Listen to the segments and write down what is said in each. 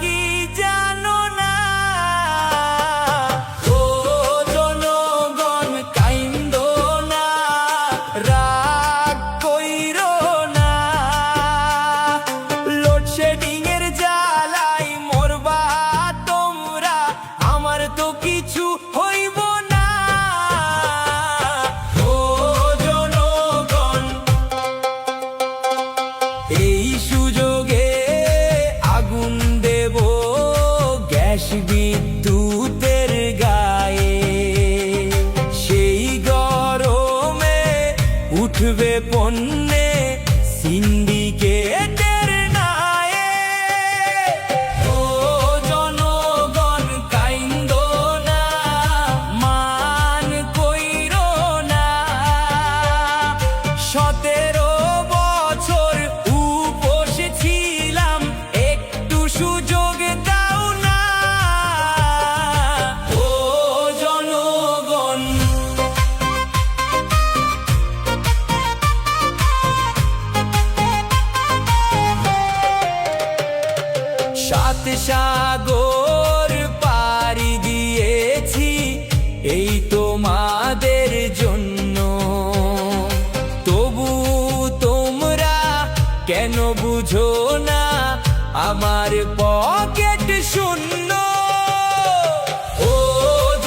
কি জানো না? ও জনগণ কাইন্দো না, রাগ কইরো না। লোডশেডিং এর জ্বালাই মরবা তোমরা, আমার তো কিছু হইব না। ও জনগণ, এই সুযোগে আগুন দেব গ্যাস বিদ্যুতের গায়ে। সেই গরমে উঠবে পণ্যে সিন্ডিকেটের নায়ে। ও জনগণ কাইন্দো না, মান কইরো না। 17 বছর উপোস ছিলাম, একটু সুযোগ দাও না। ও জনগণ, সাত সাগর পাড়ি দিয়েছি এই তোমাদের জন্য। তবু তোমরা কেন বুঝো না, আমার পকেট শূন্য। ও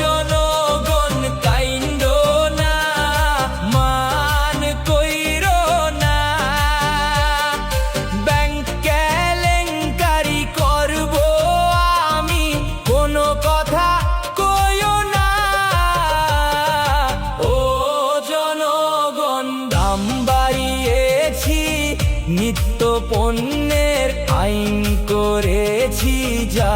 জনগণ কাইন্দো না, মান কইরো না। ব্যাংক কেলেঙ্কারি করব আমি, কোনো কথা কইও না। ও জনগণ, দাম বাড়িয়েছি, নিত্য পণ্যের আইন করেছি যা।